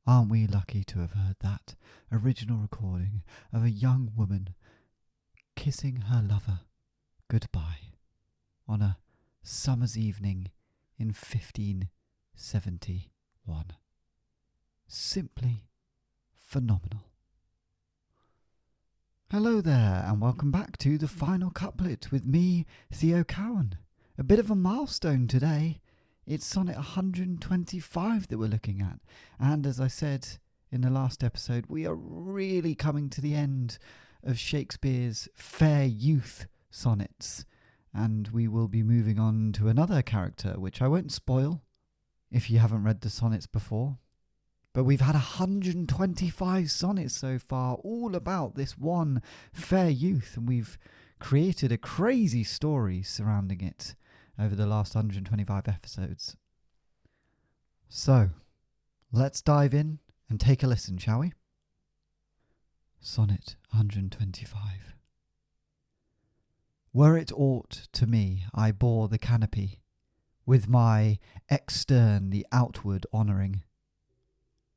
Aren't we lucky to have heard that original recording of a young woman kissing her lover goodbye on a summer's evening in 1571. Simply phenomenal. Hello there, and welcome back to the final couplet with me, Theo Cowan. A bit of a milestone today. It's Sonnet 125 that we're looking at. And as I said in the last episode, we are really coming to the end of Shakespeare's fair youth sonnets. And we will be moving on to another character, which I won't spoil if you haven't read the sonnets before. But we've had 125 sonnets so far, all about this one fair youth. And we've created a crazy story surrounding it over the last 125 episodes. So, let's dive in and take a listen, shall we? Sonnet 125. Were it aught to me, I bore the canopy, with my extern the outward honouring,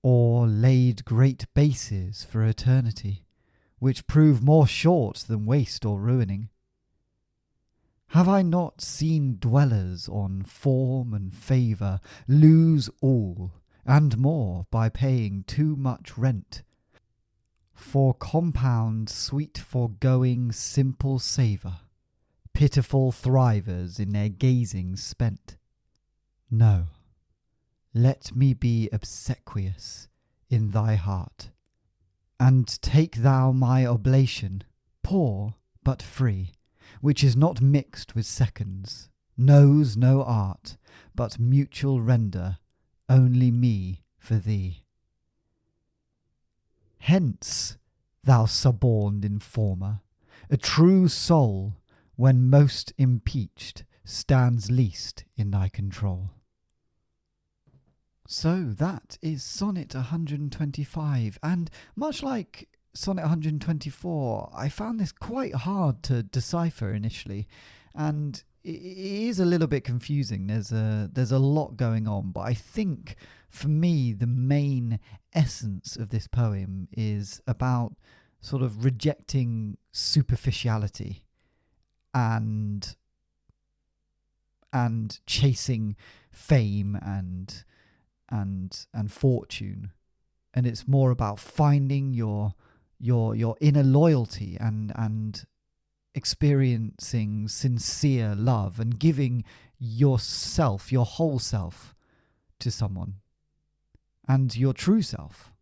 or laid great bases for eternity, which prove more short than waste or ruining. Have I not seen dwellers on form and favour lose all and more by paying too much rent for compound sweet forgoing simple savour, pitiful thrivers in their gazing spent? No, let me be obsequious in thy heart, and take thou my oblation, poor but free, which is not mixed with seconds, knows no art, but mutual render only me for thee. Hence, thou suborned informer, a true soul, when most impeached, stands least in thy control. So that is Sonnet 125, and much like Sonnet 124, I found this quite hard to decipher initially, and it is a little bit confusing. There's a lot going on, but I think for me the main essence of this poem is about sort of rejecting superficiality and chasing fame and fortune, and it's more about finding your inner loyalty and experiencing sincere love and giving yourself, your whole self, to someone, and your true self.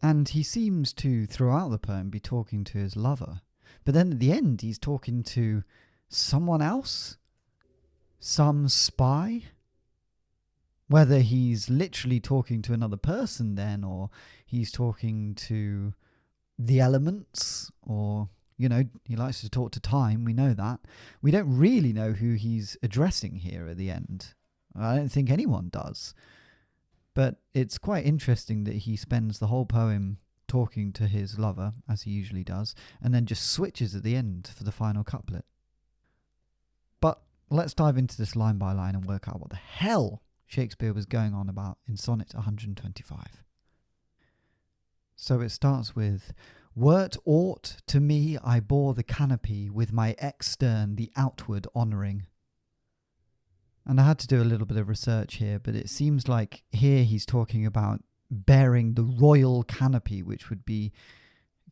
And he seems to, throughout the poem, be talking to his lover, but then at the end he's talking to someone else, some spy. Whether he's literally talking to another person then, or he's talking to the elements, or, you know, he likes to talk to time, we know that. We don't really know who he's addressing here at the end. I don't think anyone does. But it's quite interesting that he spends the whole poem talking to his lover, as he usually does, and then just switches at the end for the final couplet. But let's dive into this line by line and work out what the hell Shakespeare was going on about in Sonnet 125. So it starts with, "Wert aught to me, I bore the canopy, with my extern the outward honouring." And I had to do a little bit of research here, but it seems like here he's talking about bearing the royal canopy, which would be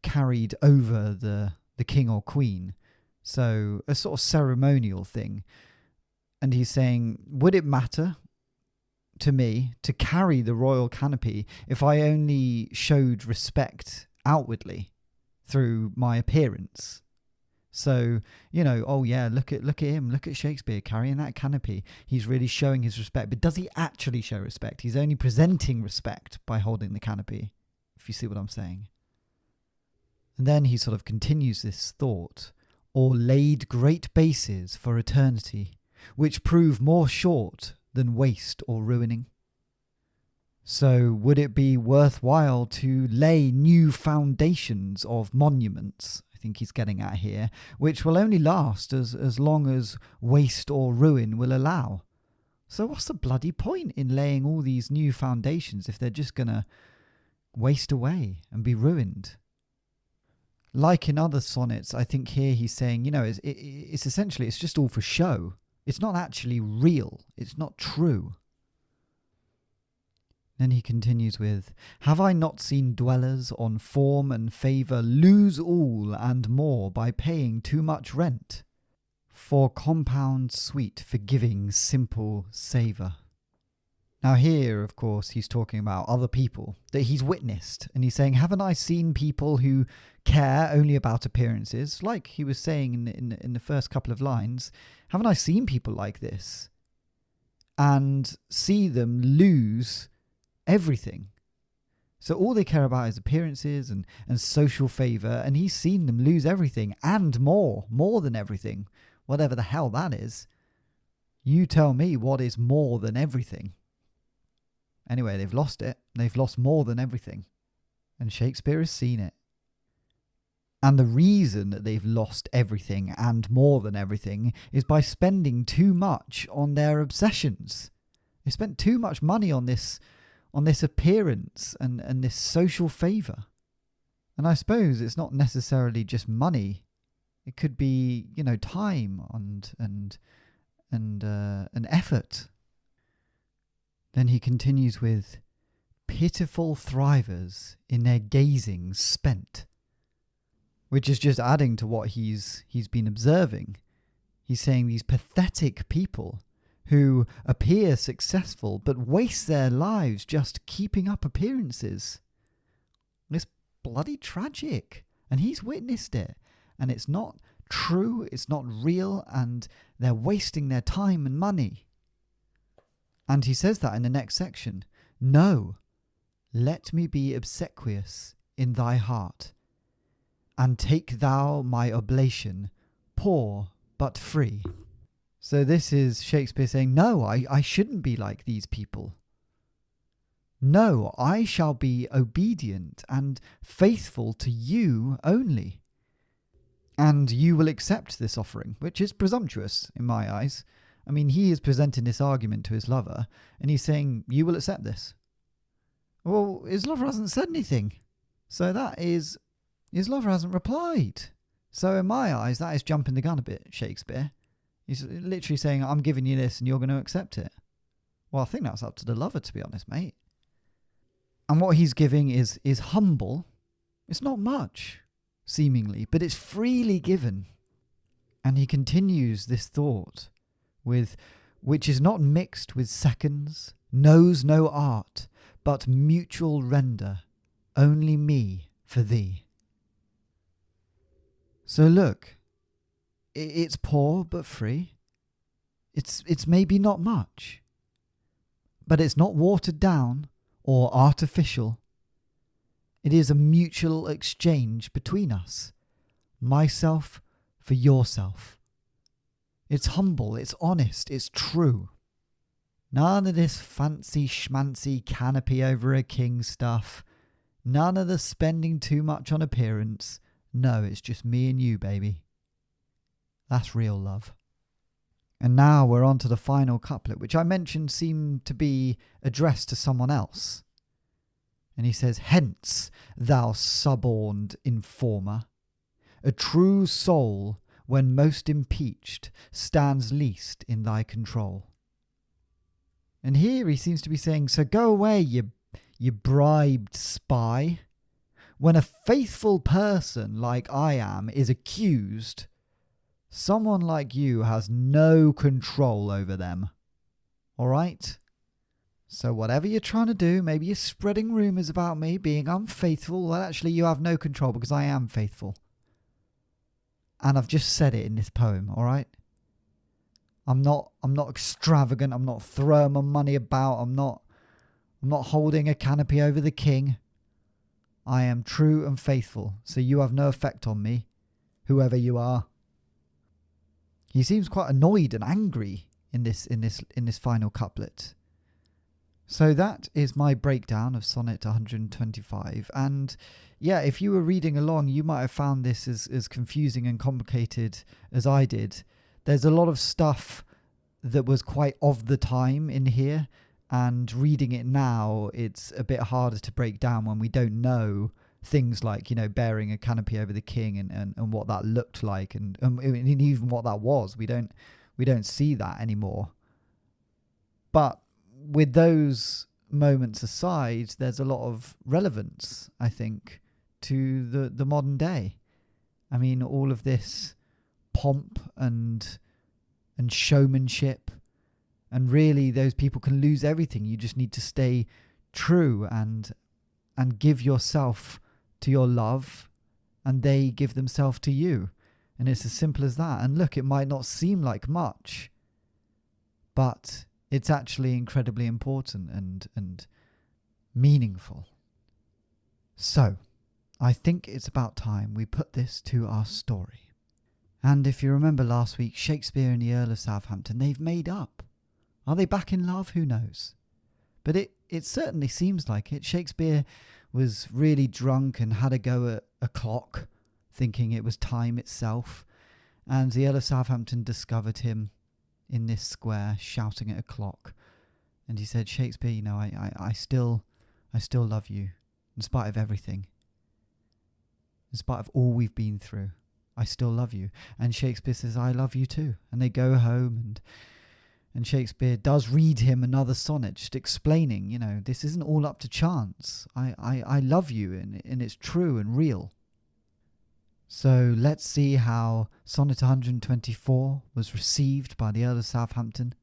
carried over the king or queen. So a sort of ceremonial thing. And he's saying, would it matter to me to carry the royal canopy if I only showed respect outwardly through my appearance? So, you know, oh yeah, look at him, look at Shakespeare carrying that canopy. He's really showing his respect. But does he actually show respect? He's only presenting respect by holding the canopy, if you see what I'm saying. And then he sort of continues this thought, or laid great bases for eternity, which prove more short than waste or ruining. So would it be worthwhile to lay new foundations of monuments, I think he's getting at here, which will only last as long as waste or ruin will allow? So what's the bloody point in laying all these new foundations if they're just going to waste away and be ruined. Like in other sonnets, I think here he's saying, it's essentially, it's just all for show. It's not actually real. It's not true. Then he continues with, have I not seen dwellers on form and favour lose all and more by paying too much rent? For compound sweet, forgiving, simple savour. Now here, of course, he's talking about other people that he's witnessed. And he's saying, haven't I seen people who care only about appearances? Like he was saying in the first couple of lines, haven't I seen people like this? And see them lose everything. So all they care about is appearances and social favour. And he's seen them lose everything and more than everything. Whatever the hell that is. You tell me what is more than everything. Anyway, they've lost it. They've lost more than everything. And Shakespeare has seen it. And the reason that they've lost everything and more than everything is by spending too much on their obsessions. They spent too much money on this appearance and this social favour. And I suppose it's not necessarily just money. It could be, time and effort. Then he continues with, pitiful thrivers in their gazing spent. Which is just adding to what he's been observing. He's saying these pathetic people who appear successful but waste their lives just keeping up appearances. It's bloody tragic. And he's witnessed it. And it's not true, it's not real, and they're wasting their time and money. And he says that in the next section. No, let me be obsequious in thy heart, and take thou my oblation, poor but free. So this is Shakespeare saying, no, I shouldn't be like these people. No, I shall be obedient and faithful to you only. And you will accept this offering, which is presumptuous in my eyes. I mean, he is presenting this argument to his lover, and he's saying, you will accept this. Well, his lover hasn't said anything. So that is, his lover hasn't replied. So in my eyes, that is jumping the gun a bit, Shakespeare. He's literally saying, I'm giving you this and you're going to accept it. Well, I think that's up to the lover, to be honest, mate. And what he's giving is humble. It's not much, seemingly, but it's freely given. And he continues this thought with, which is not mixed with seconds, knows no art, but mutual render, only me for thee. So look, it's poor but free. It's maybe not much, but it's not watered down or artificial. It is a mutual exchange between us, myself for yourself. It's humble, it's honest, it's true. None of this fancy schmancy canopy over a king stuff. None of the spending too much on appearance. No, it's just me and you, baby. That's real love. And now we're on to the final couplet, which I mentioned seemed to be addressed to someone else. And he says, hence, thou suborned informer, a true soul, when most impeached, stands least in thy control. And here he seems to be saying, so go away, you bribed spy. When a faithful person like I am is accused, someone like you has no control over them. All right? So whatever you're trying to do, maybe you're spreading rumours about me being unfaithful. Well, actually, you have no control because I am faithful. And I've just said it in this poem, all right? I'm not extravagant. I'm not throwing my money about. I'm not holding a canopy over the king. I am true and faithful, so you have no effect on me, whoever you are. He seems quite annoyed and angry in this final couplet. So that is my breakdown of Sonnet 125. And yeah, if you were reading along, you might have found this as confusing and complicated as I did. There's a lot of stuff that was quite of the time in here, And reading it now, it's a bit harder to break down when we don't know things like, bearing a canopy over the king and what that looked like and even what that was. We don't see that anymore. But with those moments aside, there's a lot of relevance, I think, to the modern day. I mean, all of this pomp and showmanship, and really those people can lose everything. You just need to stay true and give yourself to your love, and they give themselves to you. And it's as simple as that. And look, it might not seem like much, but it's actually incredibly important and meaningful. So, I think it's about time we put this to our story. And if you remember last week, Shakespeare and the Earl of Southampton, they've made up. Are they back in love? Who knows? But it certainly seems like it. Shakespeare was really drunk and had a go at a clock, thinking it was time itself. And the Earl of Southampton discovered him in this square shouting at a clock. And he said, Shakespeare, I still love you in spite of everything. In spite of all we've been through, I still love you. And Shakespeare says, I love you too. And they go home and Shakespeare does read him another sonnet, just explaining, this isn't all up to chance. I love you and it's true and real. So let's see how Sonnet 124 was received by the Earl of Southampton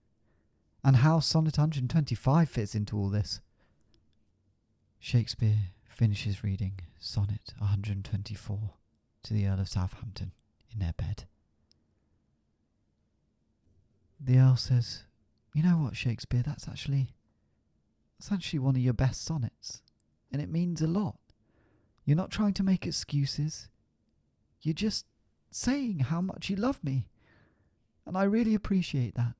and how Sonnet 125 fits into all this. Shakespeare finishes reading Sonnet 124 to the Earl of Southampton in their bed. The Earl says, you know what, Shakespeare, that's actually one of your best sonnets, and it means a lot. You're not trying to make excuses. You're just saying how much you love me, and I really appreciate that.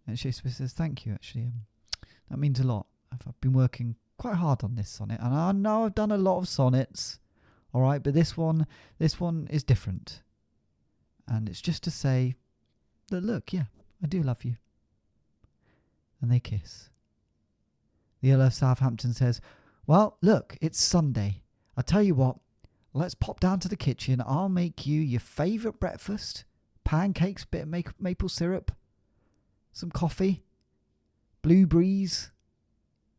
And Shakespeare says, thank you, actually. That means a lot. I've been working quite hard on this sonnet, and I know I've done a lot of sonnets, all right, but this one is different. And it's just to say that, look, yeah, I do love you. And they kiss. The Earl of Southampton says, well, look, it's Sunday. I'll tell you what, let's pop down to the kitchen. I'll make you your favourite breakfast. Pancakes, bit of maple syrup, some coffee, blueberries,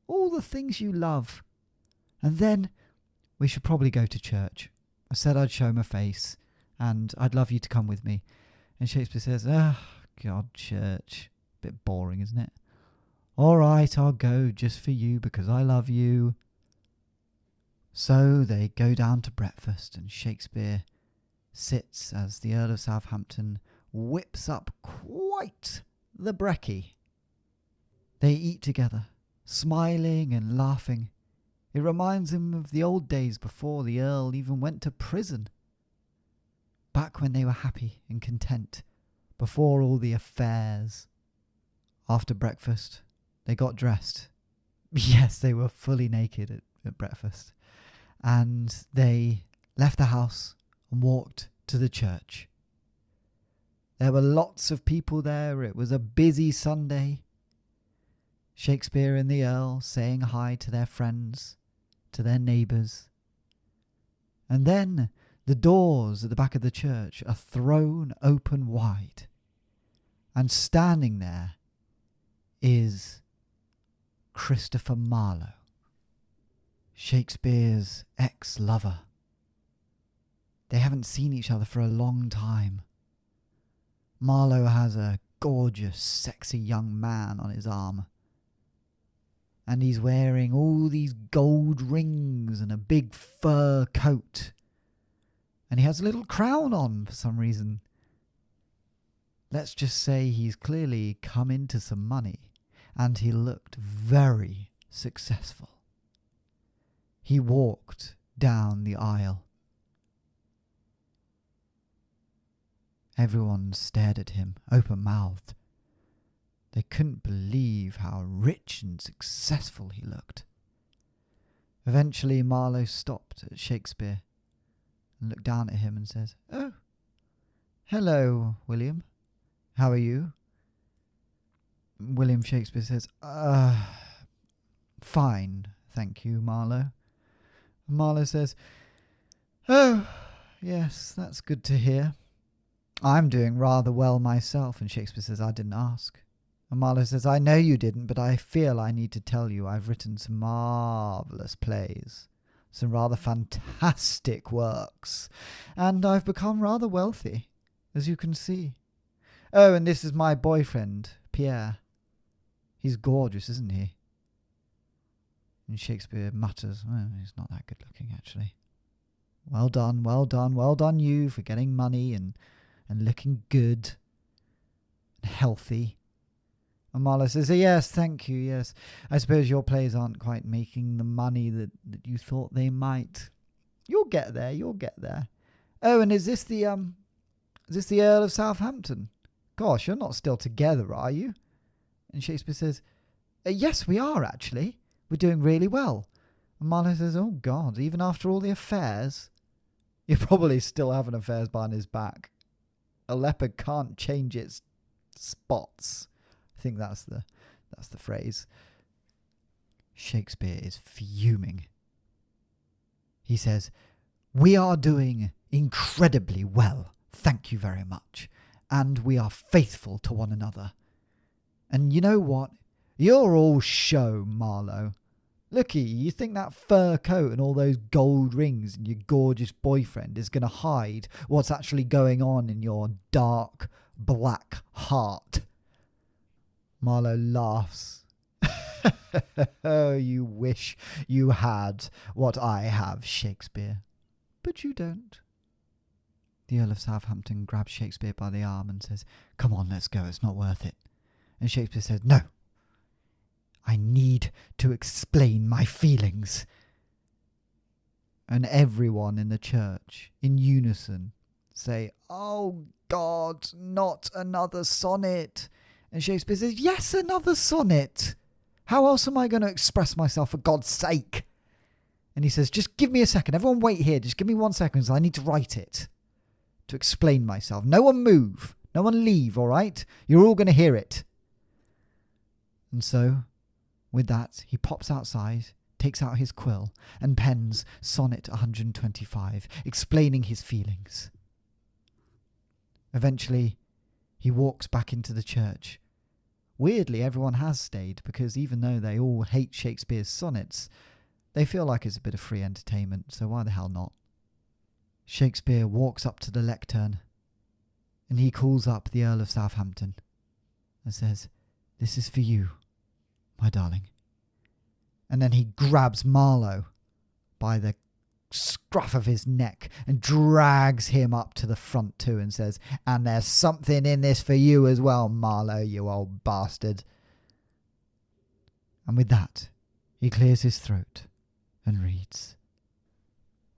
all the things you love. And then we should probably go to church. I said I'd show my face, and I'd love you to come with me. And Shakespeare says, oh, God, church. Bit boring, isn't it? All right, I'll go just for you because I love you. So they go down to breakfast, and Shakespeare sits as the Earl of Southampton whips up quite the brekkie. They eat together, smiling and laughing. It reminds him of the old days before the Earl even went to prison. Back when they were happy and content, before all the affairs. After breakfast, they got dressed. Yes, they were fully naked at breakfast. And they left the house and walked to the church. There were lots of people there. It was a busy Sunday. Shakespeare and the Earl saying hi to their friends, to their neighbours. And then the doors at the back of the church are thrown open wide. And standing there is Christopher Marlowe, Shakespeare's ex-lover. They haven't seen each other for a long time. Marlowe has a gorgeous, sexy young man on his arm. And he's wearing all these gold rings and a big fur coat. And he has a little crown on for some reason. Let's just say he's clearly come into some money. And he looked very successful. He walked down the aisle. Everyone stared at him, open-mouthed. They couldn't believe how rich and successful he looked. Eventually, Marlowe stopped at Shakespeare and looked down at him and says, "Oh, hello, William. How are you?" William Shakespeare says, Fine, thank you, Marlowe. And Marlowe says, "Oh, yes, that's good to hear. I'm doing rather well myself." And Shakespeare says, "I didn't ask." And Marlowe says, "I know you didn't, but I feel I need to tell you I've written some marvellous plays, some rather fantastic works, and I've become rather wealthy, as you can see. Oh, and this is my boyfriend, Pierre. He's gorgeous, isn't he?" And Shakespeare mutters, "Well, he's not that good looking, actually. Well done, well done, well done you for getting money and looking good and healthy." And Marlowe says, "Yes, thank you, yes. I suppose your plays aren't quite making the money that you thought they might. You'll get there, you'll get there. Oh, and is this the Earl of Southampton? Gosh, you're not still together, are you?" And Shakespeare says, "Yes, we are, actually. We're doing really well." And Marlowe says, "Oh, God, even after all the affairs?" "You're probably still having affairs behind his back. A leopard can't change its spots." I think that's the phrase. Shakespeare is fuming. He says, "We are doing incredibly well, thank you very much, and we are faithful to one another. And you know what? You're all show, Marlowe. Looky, you think that fur coat and all those gold rings and your gorgeous boyfriend is going to hide what's actually going on in your dark, black heart?" Marlowe laughs. "Oh, you wish you had what I have, Shakespeare. But you don't." The Earl of Southampton grabs Shakespeare by the arm and says, "Come on, let's go, it's not worth it." And Shakespeare says, "No. I need to explain my feelings." And everyone in the church, in unison, say, "Oh God, not another sonnet." And Shakespeare says, "Yes, another sonnet. How else am I going to express myself, for God's sake?" And he says, "Just give me a second. Everyone wait here. Just give me 1 second, so I need to write it to explain myself. No one move. No one leave, all right? You're all going to hear it." And so, with that, he pops outside, takes out his quill, and pens Sonnet 125, explaining his feelings. Eventually, he walks back into the church. Weirdly, everyone has stayed, because even though they all hate Shakespeare's sonnets, they feel like it's a bit of free entertainment, so why the hell not? Shakespeare walks up to the lectern, and he calls up the Earl of Southampton and says, "This is for you, my darling." And then he grabs Marlowe by the scruff of his neck and drags him up to the front too and says, "And there's something in this for you as well, Marlowe, you old bastard." And with that, he clears his throat and reads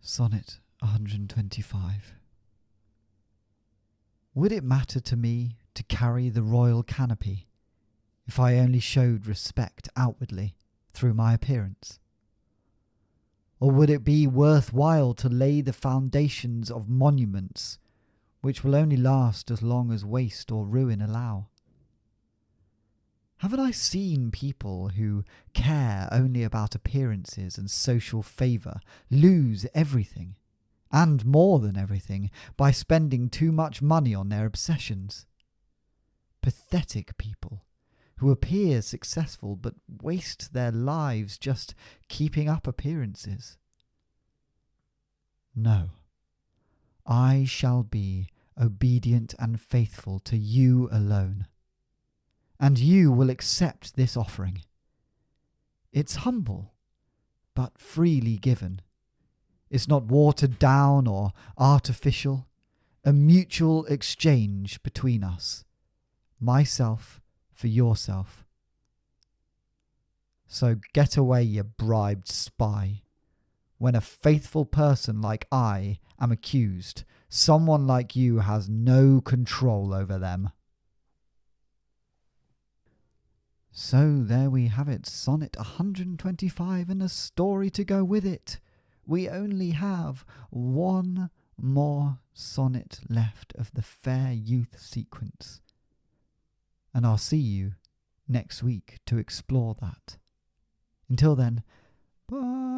Sonnet 125. "Would it matter to me to carry the royal canopy if I only showed respect outwardly through my appearance? Or would it be worthwhile to lay the foundations of monuments which will only last as long as waste or ruin allow? Haven't I seen people who care only about appearances and social favour lose everything, and more than everything, by spending too much money on their obsessions? Pathetic people who appear successful but waste their lives just keeping up appearances. No, I shall be obedient and faithful to you alone, and you will accept this offering. It's humble, but freely given. It's not watered down or artificial, a mutual exchange between us, myself for yourself. So get away, you bribed spy. When a faithful person like I am accused, someone like you has no control over them." So there we have it, Sonnet 125 and a story to go with it. We only have one more sonnet left of the fair youth sequence, and I'll see you next week to explore that. Until then, bye.